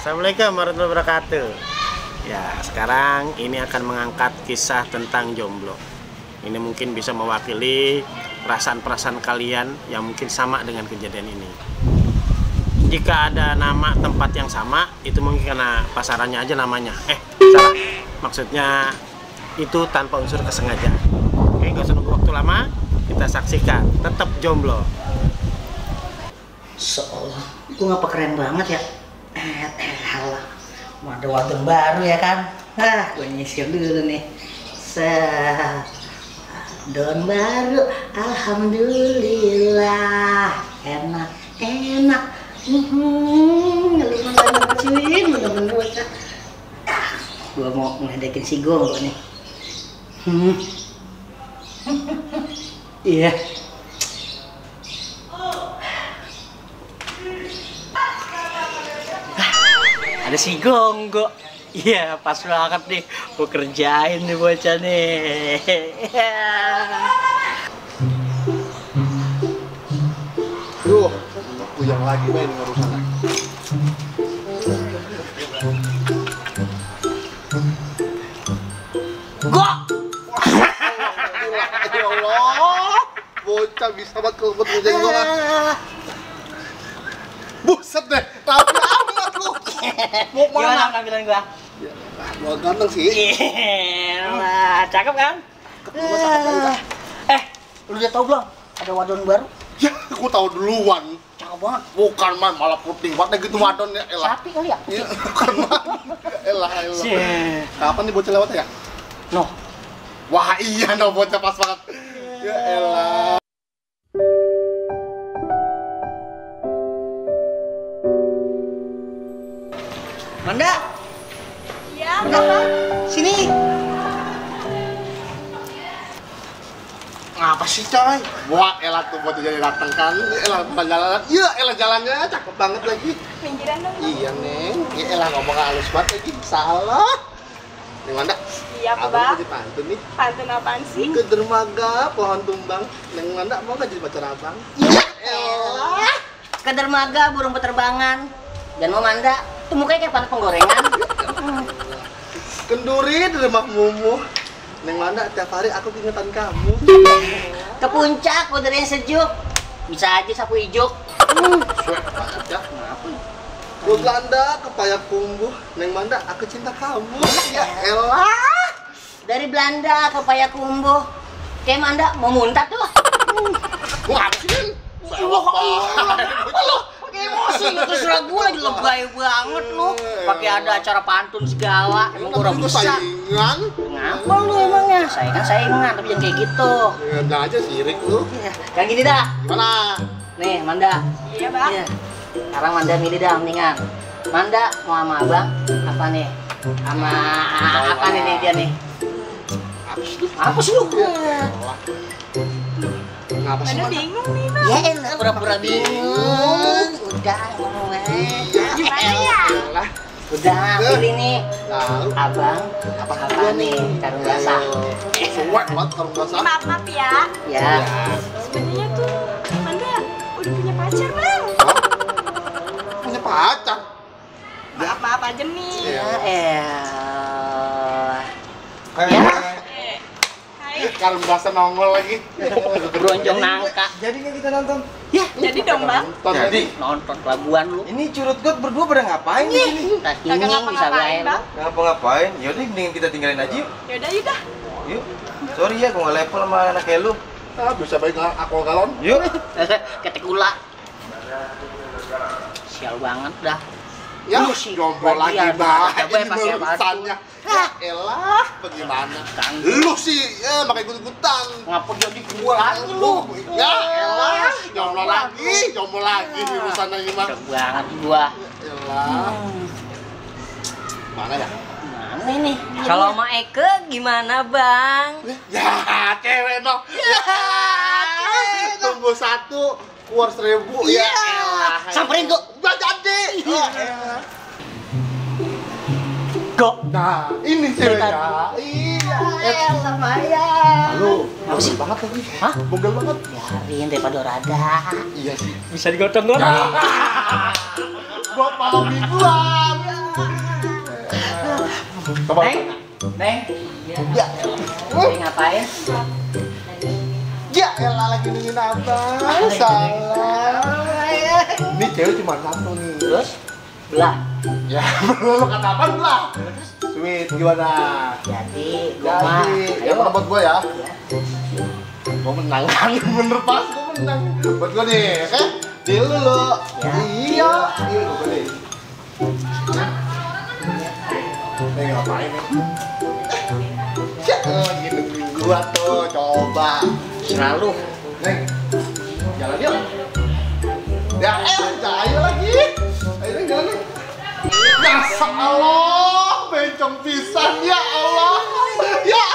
Assalamualaikum warahmatullahi wabarakatuh. Ya, sekarang ini akan mengangkat kisah tentang jomblo. Ini mungkin bisa mewakili perasaan-perasaan kalian yang mungkin sama dengan kejadian ini. Jika ada nama tempat yang sama, itu mungkin karena pasarannya aja namanya. Salah. Maksudnya itu tanpa unsur kesengajaan. Oke, gak usah nunggu waktu lama, kita saksikan. Tetap jomblo. Seolah, gue ngapa keren banget ya? Halah, ada wadon baru ya kan? Gue nyisir dulu nih. Wadon baru, alhamdulillah, enak. Bener-bener bocah. Gue mau ngedekin si Gonggo nih. Iya. Ada si Gonggo. Iya, pas banget nih. Gue kerjain nih bocah nih. Duh, aku yang lagi main ngurusan lagi. Gok! Ya Allah, bocah bisa banget kelebet ngerjain gua lah. Buset deh, rapi amat lu. Mau Gimana mana? penampilan gua? Ya, gua ganteng sih. Iya, cakep kan? Lu udah tau belum? Ada wadon baru? Ya, aku tahu duluan. Cakep banget. Bukan man, malah puting banget gitu wadon ya. Elah. Sapi kali ya? Iya, bukan man. Elah. Cie. Kapan nih bocah lewat ya? Noh. Wah iya, no bocah pas banget. Ya elah. Manda, Iya, kenapa? sini. Ngapa sih coy? Wah elah tuh bocah jadi dateng kan. Elah jalan. Iya elah jalannya cakep banget lagi. Pinggiran dong. Iya neng. Ya elah ngomong halus banget lagi. Salah. Neng Wanda. Iya, Abang Bang. jadi pantun nih. Pantun apaan sih? Ke dermaga pohon tumbang. Neng Wanda mau gak jadi pacar abang? Iya elah. Ke dermaga burung peterbangan. Dan mau Manda, tuh mukanya kayak panas penggorengan. Kenduri di rumah mumu. Neng Wanda tiap hari aku ingetan kamu. Ke puncak, udaranya sejuk. Bisa aja sapu ijuk. Suek banget ya. Kenapa? Ke Belanda, ke Payakumbuh. Neng Wanda aku cinta kamu. Ya elah. Dari Belanda ke Payakumbuh. Kayak Manda mau muntah tuh. Wah apa sih Neng? Lo pakai emosi, terserah gue lagi lebay banget lu. Pakai ada acara pantun segala. Emang gue udah bisa. Saingan? Ngapa lu emangnya? Saingan, tapi jangan kayak gitu. Ya udah aja sirik lu. Yang gini dah. Gimana? Nih, Manda. Iya, Bang. Iya. Sekarang Manda milih dah mendingan. Manda mau sama abang apa nih? Sama apa nih dia nih? Apa sih lu? Ngapa sih Mana Mana? bingung nih, Bang. Ya elah, pura-pura bingung. Udah ngomong aja. Gimana ya? Elah. Udah pilih nih. Tahu. Abang Apa apa nih? Karung basah. Suek banget karung basah. Maaf ya. Ya. Sebenarnya tuh Manda udah punya pacar, Bang. Hah? Punya pacar? Maaf aja nih. Ya elah. Ya. Hai. Karung basah nongol lagi. Beronjong nangka. Jadi nggak kita nonton? Ya, Jadi dong, Bang. Jadi nonton pelabuhan lu. ini curut got berdua pada ngapain di sini? Tak Kagak ini bisa ngapa-ngapain, gaya Bang. Ngapa-ngapain? Yaudah mending kita tinggalin aja yuk. Yaudah, yaudah. Yuk. Sorry ya, gue nggak level sama anak kayak lu. Ah, bisa baik aqua galon. Yuk. Ketek ula. Sial banget dah. Ya, Lu sih, jomblo lagi bagian, bah. coba Ini pakai batu. urusannya. Ya elah, bagaimana? Lu sih, ya pakai ikut-ikutan. Ngapa jadi gua lagi lu? Ya elah, jomblo lagi urusannya gimana? Cek banget gua. Ya elah. Mana ya? Mana ini? Kalau sama Eke gimana, Bang? Ya, cewek no. Ya, tunggu satu, keluar 1000. Ya elah. Samperin tuh. Udah jadi. Ya elah. Kok? Nah, ini ceweknya. Iya. Elah Maya. Halo, Apa sih? banget lagi. Hah? Bogel banget. Biarin daripada rada. Iya sih. Bisa digotong-gotong. Gua malam mingguan. Coba. Neng. Ya. Neng ngapain? Ya elah lagi nungguin abang. Salah. Ini cewek cuma satu nih. Terus? Belah. Ya, lu kata apa belah? Sweet gimana? Jadi, gua mah. Jadi, yang buat gua ya. Gua menang kan, bener pas gua menang. Buat gua nih, oke? Deal dulu. Ya. Iya. Iya, gua beli. Nih ngapain nih? Cek, gitu gua tuh coba. Selalu. Neng, jalan yuk. Ya, ayo lagi. Ayo Neng, jalan nih. Ya Allah, bencong pisan ya Allah. Ya